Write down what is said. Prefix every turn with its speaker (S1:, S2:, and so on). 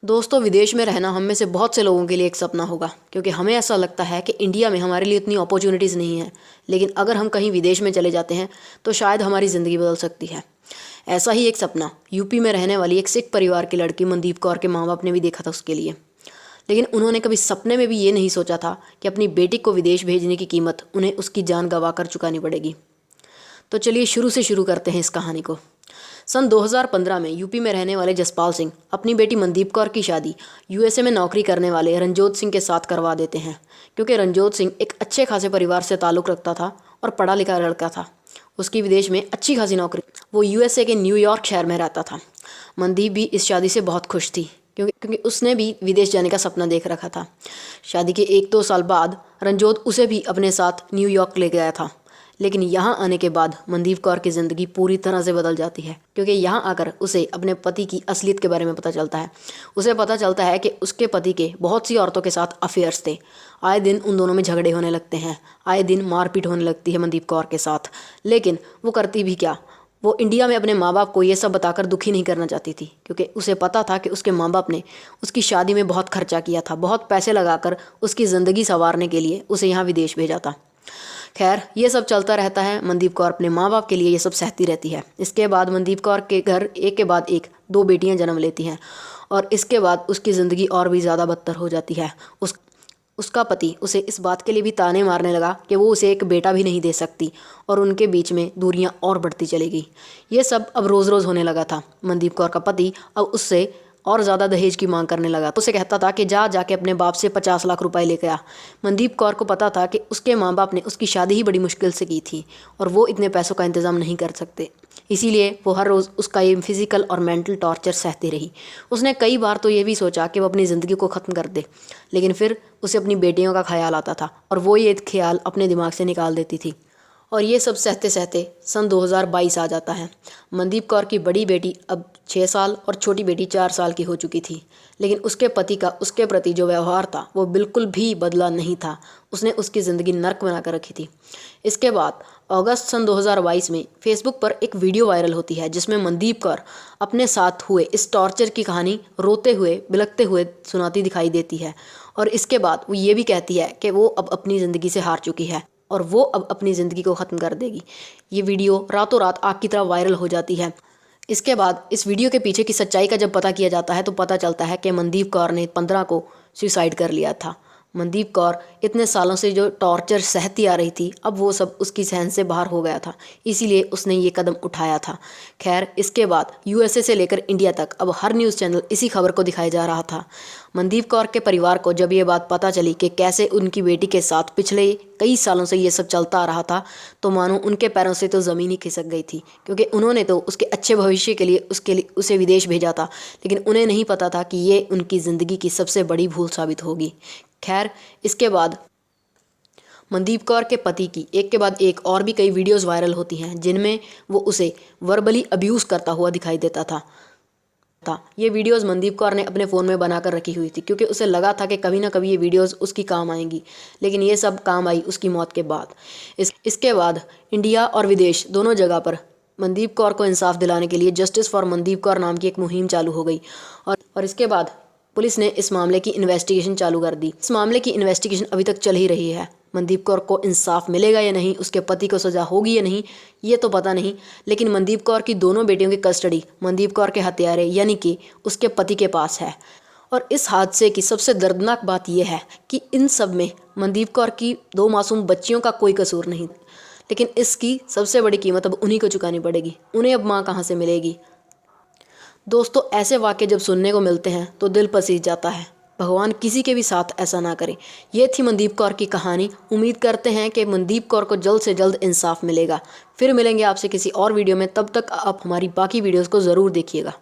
S1: दोस्तों, विदेश में रहना हम में से बहुत से लोगों के लिए एक सपना होगा, क्योंकि हमें ऐसा लगता है कि इंडिया में हमारे लिए इतनी अपॉर्चुनिटीज़ नहीं है। लेकिन अगर हम कहीं विदेश में चले जाते हैं तो शायद हमारी ज़िंदगी बदल सकती है। ऐसा ही एक सपना यूपी में रहने वाली एक सिख परिवार की लड़की मनदीप कौर के माँ बाप ने भी देखा था उसके लिए। लेकिन उन्होंने कभी सपने में भी ये नहीं सोचा था कि अपनी बेटी को विदेश भेजने की कीमत उन्हें उसकी जान गंवा कर चुकानी पड़ेगी। तो चलिए शुरू से शुरू करते हैं इस कहानी को। सन 2015 में यूपी में रहने वाले जसपाल सिंह अपनी बेटी मनदीप कौर की शादी यूएसए में नौकरी करने वाले रणजोत सिंह के साथ करवा देते हैं, क्योंकि रणजोत सिंह एक अच्छे खासे परिवार से ताल्लुक़ रखता था और पढ़ा लिखा लड़का था। उसकी विदेश में अच्छी खासी नौकरी, वो यूएसए के न्यूयॉर्क शहर में रहता था। मनदीप भी इस शादी से बहुत खुश थी, क्योंकि उसने भी विदेश जाने का सपना देख रखा था। शादी के 1-2 साल बाद रणजोत उसे भी अपने साथ न्यूयॉर्क ले गया था। लेकिन यहाँ आने के बाद मनदीप कौर की ज़िंदगी पूरी तरह से बदल जाती है, क्योंकि यहाँ आकर उसे अपने पति की असलियत के बारे में पता चलता है। उसे पता चलता है कि उसके पति के बहुत सी औरतों के साथ अफेयर्स थे। आए दिन उन दोनों में झगड़े होने लगते हैं, आए दिन मारपीट होने लगती है मनदीप कौर के साथ। लेकिन वो करती भी क्या, वो इंडिया में अपने माँ बाप को ये सब बताकर दुखी नहीं करना चाहती थी, क्योंकि उसे पता था कि उसके माँ बाप ने उसकी शादी में बहुत खर्चा किया था, बहुत पैसे लगाकर उसकी ज़िंदगी संवारने के लिए उसे यहाँ विदेश भेजा था। खैर, ये सब चलता रहता है। मनदीप कौर अपने माँ बाप के लिए ये सब सहती रहती है। इसके बाद मनदीप कौर के घर एक के बाद एक 2 बेटियां जन्म लेती हैं, और इसके बाद उसकी ज़िंदगी और भी ज़्यादा बदतर हो जाती है। उसका पति उसे इस बात के लिए भी ताने मारने लगा कि वो उसे एक बेटा भी नहीं दे सकती, और उनके बीच में दूरियां और बढ़ती चली गई। ये सब अब रोज़ रोज़ होने लगा था। मनदीप कौर का पति अब उससे और ज़्यादा दहेज की मांग करने लगा। तो उसे कहता था कि जाके अपने बाप से 50 लाख रुपए लेके आ। मनदीप कौर को पता था कि उसके माँ बाप ने उसकी शादी ही बड़ी मुश्किल से की थी, और वो इतने पैसों का इंतज़ाम नहीं कर सकते। इसीलिए वो हर रोज़ उसका ये फिज़िकल और मेंटल टॉर्चर सहती रही। उसने कई बार तो ये भी सोचा कि वो अपनी ज़िंदगी को ख़त्म कर दे, लेकिन फिर उसे अपनी बेटियों का ख्याल आता था, और वो ये ख्याल अपने दिमाग से निकाल देती थी। और ये सब सहते सहते सन 2022 आ जाता है। मनदीप कौर की बड़ी बेटी अब 6 साल और छोटी बेटी 4 साल की हो चुकी थी, लेकिन उसके पति का उसके प्रति जो व्यवहार था वो बिल्कुल भी बदला नहीं था। उसने उसकी ज़िंदगी नर्क बना कर रखी थी। इसके बाद अगस्त सन 2022 में फेसबुक पर एक वीडियो वायरल होती है, जिसमें मनदीप कौर अपने साथ हुए इस टॉर्चर की कहानी रोते हुए बिलखते हुए सुनाती दिखाई देती है। और इसके बाद वो ये भी कहती है कि वो अब अपनी ज़िंदगी से हार चुकी है और वो अब अपनी ज़िंदगी को ख़त्म कर देगी। ये वीडियो रातों रात आग की तरह वायरल हो जाती है। इसके बाद इस वीडियो के पीछे की सच्चाई का जब पता किया जाता है तो पता चलता है कि मनदीप कौर ने 15 को सुसाइड कर लिया था। मनदीप कौर इतने सालों से जो टॉर्चर सहती आ रही थी, अब वो सब उसकी सहन से बाहर हो गया था, इसीलिए उसने ये कदम उठाया था। खैर, इसके बाद यूएसए से लेकर इंडिया तक अब हर न्यूज़ चैनल इसी खबर को दिखाया जा रहा था। मनदीप कौर के परिवार को जब ये बात पता चली कि कैसे उनकी बेटी के साथ पिछले कई सालों से ये सब चलता आ रहा था, तो मानो उनके पैरों से तो ज़मीन ही खिसक गई थी, क्योंकि उन्होंने तो उसके अच्छे भविष्य के लिए उसे विदेश भेजा था, लेकिन उन्हें नहीं पता था कि ये उनकी ज़िंदगी की सबसे बड़ी भूल साबित होगी। खैर, इसके बाद मनदीप कौर के पति की एक के बाद एक और भी कई वीडियोस वायरल होती हैं, जिनमें वो उसे वर्बली अब्यूज़ करता हुआ दिखाई देता था। ये वीडियोस मनदीप कौर ने अपने फ़ोन में बनाकर रखी हुई थी, क्योंकि उसे लगा था कि कभी ना कभी ये वीडियोस उसकी काम आएंगी, लेकिन ये सब काम आई उसकी मौत के बाद। इसके बाद इंडिया और विदेश दोनों जगह पर मनदीप कौर को इंसाफ दिलाने के लिए जस्टिस फॉर मनदीप कौर नाम की एक मुहिम चालू हो गई, और इसके बाद पुलिस ने इस मामले की इन्वेस्टिगेशन चालू कर दी। इस मामले की इन्वेस्टिगेशन अभी तक चल ही रही है। मनदीप कौर को इंसाफ मिलेगा या नहीं, उसके पति को सज़ा होगी या नहीं, ये तो पता नहीं, लेकिन मनदीप कौर की दोनों बेटियों की कस्टडी मनदीप कौर के हत्यारे यानी कि उसके पति के पास है। और इस हादसे की सबसे दर्दनाक बात यह है कि इन सब में मनदीप कौर की 2 मासूम बच्चियों का कोई कसूर नहीं, लेकिन इसकी सबसे बड़ी कीमत अब उन्हीं को चुकानी पड़ेगी। उन्हें अब माँ कहाँ से मिलेगी? दोस्तों, ऐसे वाक़े जब सुनने को मिलते हैं तो दिल पसीज जाता है। भगवान किसी के भी साथ ऐसा ना करे। ये थी मनदीप कौर की कहानी। उम्मीद करते हैं कि मनदीप कौर को जल्द से जल्द इंसाफ मिलेगा। फिर मिलेंगे आपसे किसी और वीडियो में, तब तक आप हमारी बाकी वीडियोज़ को ज़रूर देखिएगा।